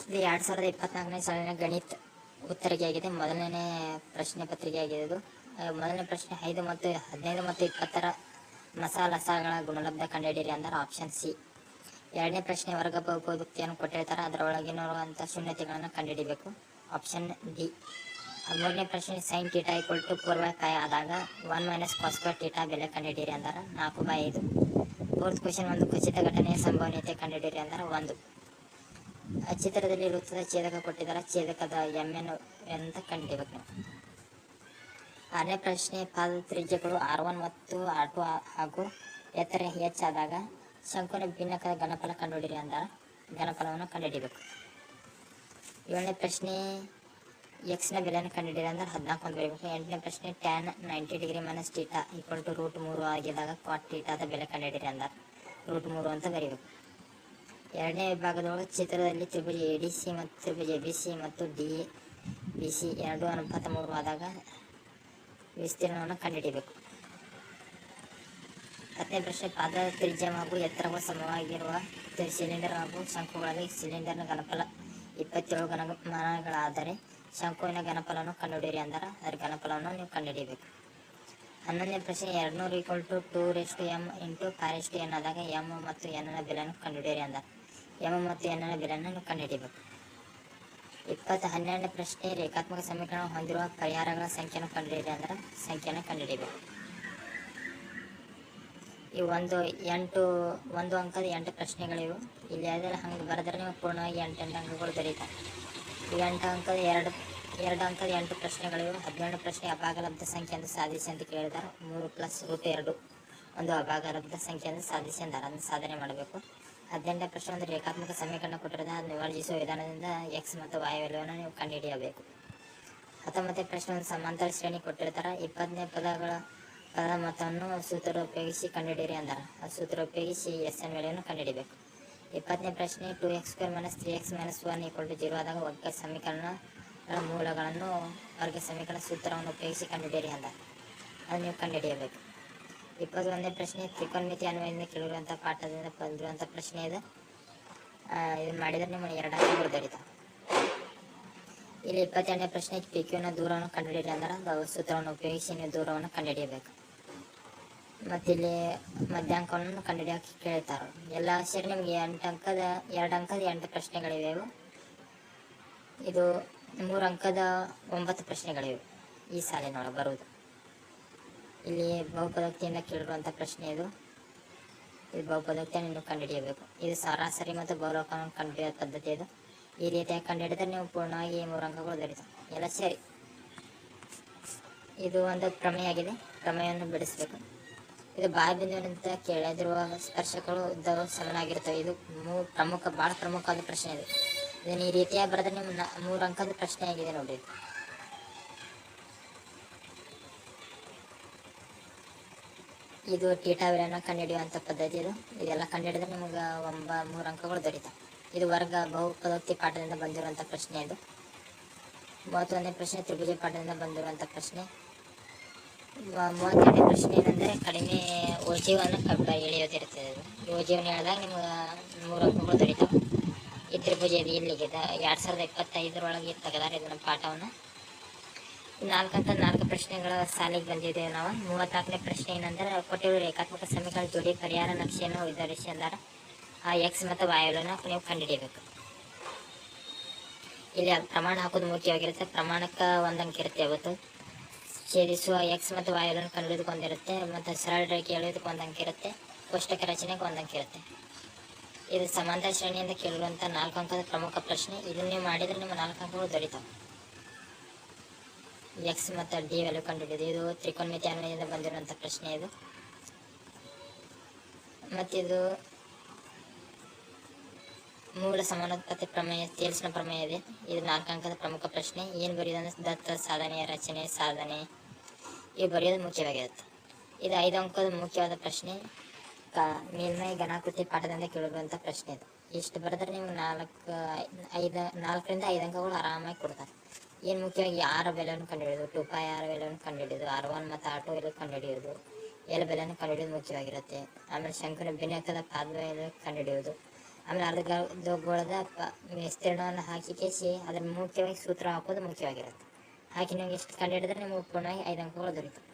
ಇದು 2024ನೇ ಸಾಲಿನ ಗಣಿತ ಉತ್ತರಿಕೆ ಆಗಿದೆ. ಮೊದಲನೇ ಪ್ರಶ್ನೆ ಪತ್ರಿಕೆ ಆಗಿದೆ ಇದು. ಮೊದಲನೇ ಪ್ರಶ್ನೆ 5 ಮತ್ತು 15 ಮತ್ತು 20ರ ಮಸಾಲಸಾಗಳ ಗುಣಲಬ್ಧ ಕಂಡುಹಿಡಿಯಿರಿ ಅಂದರೆ ಆಪ್ಷನ್ ಸಿ. ಎರಡನೇ ಪ್ರಶ್ನೆ ವರ್ಗ ಬಹುಪದೋಕ್ತಿಯನ್ನು ಕೊಟ್ಟಿರ್ತಾರೆ, ಅದರ ಒಳಗಿರುವಂಥ ಶೂನ್ಯತೆಗಳನ್ನು ಕಂಡುಹಿಡಿಬೇಕು, ಆಪ್ಷನ್ ಡಿ. ಮೂರನೇ ಪ್ರಶ್ನೆ ಸೈನ್ ಥೀಟಾ = 4/5 ಆದಾಗ 1 - cos² ಥೀಟಾ ಬೆಲೆ ಕಂಡುಹಿಡಿಯಿರಿ ಅಂದರೆ 4/5. ಫೋರ್ತ್ ಕ್ವೆಶ್ಚನ್ ಒಂದು ಖಚಿತ ಘಟನೆಯ ಸಂಭವನೀಯತೆ ಕಂಡುಹಿಡಿಯಿರಿ ಅಂದರೆ 1. ಚಿತ್ರದಲ್ಲಿ ವೃತ್ತದ ಛೇದಕ ಕೊಟ್ಟಿದ್ದಾರೆ, ಛೇದಕದ mn ಅಂತ ಕಂಡುಹಿಡಿಯಬೇಕು. ಆರನೇ ಪ್ರಶ್ನೆ ಪಾದದ ತ್ರಿಜ್ಯಗಳು r1 ಮತ್ತು r2 ಹಾಗೂ ಎತ್ತರ h ಆದಾಗ ಶಂಕುವಿನ ಭಿನ್ನಕದ ಘನಫಲ ಕಂಡುಹಿಡಿಯಿರಿ ಅಂದರೆ ಘನಫಲವನ್ನು ಕಂಡುಹಿಡಿಯಬೇಕು. ಏಳನೇ ಪ್ರಶ್ನೆ x ನ ಬೆಲೆಯನ್ನು ಕಂಡುಹಿಡಿಯಿರಿ ಅಂದರೆ 14 ಅಂತ ಬರೀಬೇಕು. ಎಂಟನೇ ಪ್ರಶ್ನೆ tan 90° - θ = √3 ಆಗಿದ್ದಾಗ cot θದ ಬೆಲೆ ಕಂಡುಹಿಡಿಯಿರಿ ಅಂದರೆ √3 ಅಂತ ಬರೀಬೇಕು. ಎರಡನೇ ವಿಭಾಗದೊಳಗೆ ಚಿತ್ರದಲ್ಲಿ ತ್ರಿಭುಜ ADC ಮತ್ತು ತ್ರಿಭುಜ ABC ಮತ್ತು DBC ಎರಡೂ ಅನುಪಾತ 3 ಆದಾಗ ವಿಸ್ತೀರ್ಣವನ್ನು ಕಂಡುಹಿಡಿಯಬೇಕು. ಹತ್ತನೇ ಪ್ರಶ್ನೆ ಪಾದದ ತ್ರಿಜ್ಯ ಹಾಗೂ ಎತ್ತರಗಳು ಸಮವಾಗಿರುವ ಸಿಲಿಂಡರ್ ಹಾಗೂ ಶಂಕುಗಳಲ್ಲಿ ಸಿಲಿಂಡರ್ನ ಘನಫಲ 27 ಘನಮಾನಗಳಾದರೆ ಶಂಕುವಿನ ಘನಫಲವನ್ನು ಕಂಡುಹಿಡಿಯಿರಿ ಅಂದರೆ ಅದರ ಘನಫಲವನ್ನು ನೀವು ಕಂಡುಹಿಡಿಯಬೇಕು. 11ನೇ ಪ್ರಶ್ನೆ 200 = 2m × 5n ಆದಾಗ m ಮತ್ತು n ನ ಬೆಲೆಯನ್ನು ಕಂಡುಹಿಡಿಯಿರಿ ಅಂದರೆ m ಮತ್ತು n ನ ಬೆಲೆಯನ್ನು ನೀವು ಕಂಡುಹಿಡಿಯಬೇಕು. 12ನೇ ಪ್ರಶ್ನೆ ರೇಖಾತ್ಮಕ ಸಮೀಕರಣ ಹೊಂದಿರುವ ಪರಿಹಾರಗಳ ಸಂಖ್ಯೆಯನ್ನು ಕಂಡುಹಿಡಿಯಿರಿ ಅಂದರೆ ಸಂಖ್ಯೆಯನ್ನು ಕಂಡುಹಿಡಿಯಬೇಕು. ಇವು ಒಂದು ಅಂಕದ 8 ಪ್ರಶ್ನೆಗಳಿವು. ಇಲ್ಲಿ ಅದೆಲ್ಲ ಹಂಗೆ ಬರೆದ್ರೆ ನೀವು ಪೂರ್ಣವಾಗಿ 8 ಅಂಕಗಳು ದೊರೀತಾವೆ. ಈಗ 8 ಅಂಕದ 2 ಅಂಕದ 8 ಪ್ರಶ್ನೆಗಳಿವು. 17ನೇ ಪ್ರಶ್ನೆ ಅಭಾಗಲಬ್ಧ ಸಂಖ್ಯೆಯನ್ನು ಸಾಧಿಸಿ ಅಂತ ಕೇಳಿದ್ದಾರೆ. 3 + √2 ಒಂದು ಅಭಾಗಲಬ್ಧ ಸಂಖ್ಯೆಯನ್ನು ಸಾಧಿಸಿ ಅಂತಾರೆ, ಅದನ್ನು ಸಾಧನೆ ಮಾಡಬೇಕು. 18ನೇ ಪ್ರಶ್ನೆ ಒಂದು ರೇಖಾತ್ಮಕ ಸಮೀಕರಣ ಕೊಟ್ಟಿರೋದು, ಅದನ್ನು ವಿಭಜಿಸುವ ವಿಧಾನದಿಂದ x ಮತ್ತು y ಬೆಲೆಯನ್ನು ನೀವು ಕಂಡುಹಿಡಿಯಬೇಕು. 19ನೇ ಪ್ರಶ್ನೆ ಒಂದು ಸಮಾಂತರ ಶ್ರೇಣಿ ಕೊಟ್ಟಿರ್ತಾರೆ, 20ನೇ ಪದದ ಮೊತ್ತವನ್ನು ಸೂತ್ರ ಉಪಯೋಗಿಸಿ ಕಂಡುಹಿಡಿಯಿರಿ ಅಂತಾರೆ, ಆ ಸೂತ್ರ ಉಪಯೋಗಿಸಿ SN ಬೆಲೆಯನ್ನು ಕಂಡುಹಿಡಿಯಬೇಕು. 20ನೇ ಪ್ರಶ್ನೆ 2x² - 3x - 1 = 0 ಆದಾಗ ವರ್ಗ ಸಮೀಕರಣಗಳ ಮೂಲಗಳನ್ನು ವರ್ಗ ಸಮೀಕರಣ ಸೂತ್ರವನ್ನು ಉಪಯೋಗಿಸಿ ಕಂಡುಹಿಡಿಯಿರಿ ಅಂತಾರೆ, ಅದು ನೀವು ಕಂಡುಹಿಡಿಯಬೇಕು. 21ನೇ ಪ್ರಶ್ನೆ ತ್ರಿಕೋನಮಿತಿ ಅನ್ವಯದಿಂದ ಕೇಳಿರುವಂಥ ಪಾಠದಿಂದ ಬಂದಿರುವಂಥ ಪ್ರಶ್ನೆ ಇದು. ಇದು ಮಾಡಿದರೆ ನಿಮಗೆ 2 ಅಂಕಗಳು ದೊರೀತಾವೆ. ಇಲ್ಲಿ 22ನೇ ಪ್ರಶ್ನೆ PQ ನ ದೂರವನ್ನು ಕಂಡುಹಿಡಿಯಿರಿ ಅಂದರೆ ಸೂತ್ರವನ್ನು ಉಪಯೋಗಿಸಿ ನೀವು ದೂರವನ್ನು ಕಂಡುಹಿಡಿಯಬೇಕು. ಮತ್ತು ಇಲ್ಲಿ ಮಧ್ಯಾಂಕವನ್ನು ಕಂಡುಹಿಡಿಯೋಕೆ ಕೇಳ್ತಾರೆ. ಎಲ್ಲ ಸೇರಿ ನಿಮಗೆ 2 ಅಂಕದ 8 ಪ್ರಶ್ನೆಗಳಿವೆ. ಇದು 3 ಅಂಕದ 9 ಪ್ರಶ್ನೆಗಳಿವೆ ಈ ಸಾಲಿನೊಳಗೆ ಬರುವುದು. ಇಲ್ಲಿ ಬಹುಪದೋಕ್ತಿಯಿಂದ ಕೇಳಿರುವಂಥ ಪ್ರಶ್ನೆ ಇದು ಬಹುಪದೋಕ್ತಿಯನ್ನು ನೀವು ಕಂಡುಹಿಡಿಯಬೇಕು. ಇದು ಸರಾಸರಿ ಮತ್ತು ಬಹುಲಕವನ್ನು ಕಂಡುಹಿಡಿಯೋ ಪದ್ಧತಿ ಇದು. ಈ ರೀತಿಯಾಗಿ ಕಂಡುಹಿಡಿದ್ರೆ ನೀವು ಪೂರ್ಣವಾಗಿ 3 ಅಂಕಗಳು ದೊರೀತಾವೆ ಎಲ್ಲ ಸೇರಿ. ಇದು ಒಂದು ಪ್ರಮೇಯ ಆಗಿದೆ, ಪ್ರಮೇಯವನ್ನು ಬಿಡಿಸಬೇಕು. ಇದು ಬಾಹ್ಯಬಿಂದುವಿನಿಂದ ಕೆಳದಿರುವ ಸ್ಪರ್ಶಕಗಳು ಉದ್ದವು ಸಮನಾಗಿರ್ತವೆ. ಇದು ಭಾಳ ಪ್ರಮುಖವಾದ ಪ್ರಶ್ನೆ ಇದು. ಇದನ್ನು ಈ ರೀತಿಯಾಗಿ ಬರೆದ್ರೆ ನಿಮ್ಮ 3 ಅಂಕದ ಪ್ರಶ್ನೆ ಆಗಿದೆ ನೋಡಿ. ಇದು ಥೀಟಾ ಬೆಲೆಯನ್ನು ಕಂಡುಹಿಡಿಯುವಂಥ ಪದ್ಧತಿ ಇದು. ಇದೆಲ್ಲ ಕಂಡುಹಿಡಿದ್ರೆ ನಿಮಗೆ 3 ಅಂಕಗಳು ದೊರೀತಾವೆ. ಇದು ವರ್ಗ ಬಹುಪದೋಕ್ತಿ ಪಾಠದಿಂದ ಬಂದಿರುವಂಥ ಪ್ರಶ್ನೆ ಇದು. 31ನೇ ಪ್ರಶ್ನೆ ತ್ರಿಭುಜ ಪಾಠದಿಂದ ಬಂದಿರುವಂಥ ಪ್ರಶ್ನೆ. 32ನೇ ಪ್ರಶ್ನೆ ಏನಂದರೆ ಕಡಿಮೆ ಓಜೀವನ್ನು ಎಳೆಯೋದಿರ್ತದೆ. ಈ ಓಜೀವನ್ನು ಎಳೆದಾಗ ನಿಮ್ಗೆ 3 ಅಂಕಗಳು ದೊರೀತಾವೆ. ಈ ತ್ರಿಭುಜ ಇದು ಇಲ್ಲಿಗೆ 2025 ತೆಗೆದಾರೆ ಇದನ್ನ ಪಾಠವನ್ನು. 4 ಅಂಕದ 4 ಪ್ರಶ್ನೆಗಳ ಸಾಲಿಗೆ ಬಂದಿದ್ದೇವೆ ನಾವು. 34ನೇ ಪ್ರಶ್ನೆ ಏನಂದರೆ ಕೊಟ್ಟಿರುವ ರೇಖಾತ್ಮಕ ಸಮೀಕರಣ ಜೋಡಿ ಪರಿಹಾರ ನಕ್ಷೆಯನ್ನು ವಿವರಿಸಿ ಅಂದರೆ ಆ x ಮತ್ತು y ಬೆಲೆಯನ್ನು ನೀವು ಕಂಡುಹಿಡಿಯಬೇಕು. ಇಲ್ಲಿ ಪ್ರಮಾಣ ಹಾಕೋದು ಮುಖ್ಯವಾಗಿರುತ್ತೆ. ಪ್ರಮಾಣಕ್ಕೆ 1 ಅಂಕ ಇರುತ್ತೆ ಯಾವತ್ತು. ಛೇದಿಸುವ x ಮತ್ತು y ಬೆಲೆಯನ್ನು ಕಂಡುಹಿಡಿದಕ್ಕೆ 1 ಇರುತ್ತೆ, ಮತ್ತು ಸರಳ ರೇಖೆ ಎಳೆಯೋದಕ್ಕೆ 1 ಅಂಕ ಇರುತ್ತೆ, ಕೋಷ್ಟಕ ರಚನೆಗೆ 1 ಅಂಕ ಇರುತ್ತೆ. ಇದು ಸಮಾಂತರ ಶ್ರೇಣಿಯಿಂದ ಕೇಳಿರುವಂಥ 4 ಅಂಕದ ಪ್ರಮುಖ ಪ್ರಶ್ನೆ. ಇದನ್ನು ನೀವು ಮಾಡಿದರೆ ನಿಮ್ಮ 4 ಅಂಕಗಳು ದೊರೀತಾವೆ. x ಮತ್ತು d ವ್ಯಾಲ್ಯೂ ಕಂಡುಹಿಡಿಯೋದು. ಇದು ತ್ರಿಕೋನಮಿತಿ ಅನ್ವಯದಿಂದ ಬಂದಿರುವಂಥ ಪ್ರಶ್ನೆ ಇದು. ಮತ್ತಿದು ಮೂಲ ಸಮಾನುತ್ಪತ್ತಿ ಪ್ರಮೇಯ, ಥೇಲ್ಸ್ನ ಪ್ರಮೇಯ ಇದೆ. ಇದು 4 ಅಂಕದ ಪ್ರಮುಖ ಪ್ರಶ್ನೆ. ಏನು ಬರೆಯೋದಂದ್ರೆ ದತ್ತ ಸಾಧನೆ, ರಚನೆ, ಸಾಧನೆ ಇವು ಬರೆಯೋದು ಮುಖ್ಯವಾಗಿರುತ್ತೆ. ಇದು 5 ಅಂಕದ ಮುಖ್ಯವಾದ ಪ್ರಶ್ನೆ. ಮೇಲ್ಮೈ ಘನಾಕೃತಿ ಪಾಠದಿಂದ ಕೇಳಿರುವಂಥ ಪ್ರಶ್ನೆ ಇದು. ಇಷ್ಟು ಬರೆದ್ರೆ ನೀವು 4ರಿಂದ 5 ಅಂಕಗಳು ಆರಾಮಾಗಿ ಕೊಡ್ತಾರೆ. ಏನು ಮುಖ್ಯವಾಗಿ r ಬೆಲೆಯನ್ನು ಕಂಡುಹಿಡಿಯೋದು, 2πr ಬೆಲೆಯನ್ನು ಕಂಡುಹಿಡಿಯೋದು, r1 ಮತ್ತು r2 ಬೆಲೆ ಕಂಡುಹಿಡಿಯೋದು, L ಬೆಲೆಯನ್ನು ಕಂಡುಹಿಡಿಯೋದು ಮುಖ್ಯವಾಗಿರುತ್ತೆ. ಆಮೇಲೆ ಶಂಕುವಿನ ಭಿನ್ನಕದ ಪಾದ ಬೆಲೆ ಕಂಡುಹಿಡಿಯೋದು, ಆಮೇಲೆ ಅರ್ಧಗೋಳದ ವಿಸ್ತೀರ್ಣವನ್ನು ಹಾಕಿ ಕೇಸಿ ಅದನ್ನು ಮುಖ್ಯವಾಗಿ ಸೂತ್ರ ಹಾಕೋದು ಮುಖ್ಯವಾಗಿರುತ್ತೆ. ಹಾಕಿ ನೀವು ಎಷ್ಟು ಕಂಡು ಹಿಡಿದ್ರೆ ನಿಮಗೆ ಪೂರ್ಣವಾಗಿ 5 ಅಂಕಗಳು ದೊರೀತವೆ.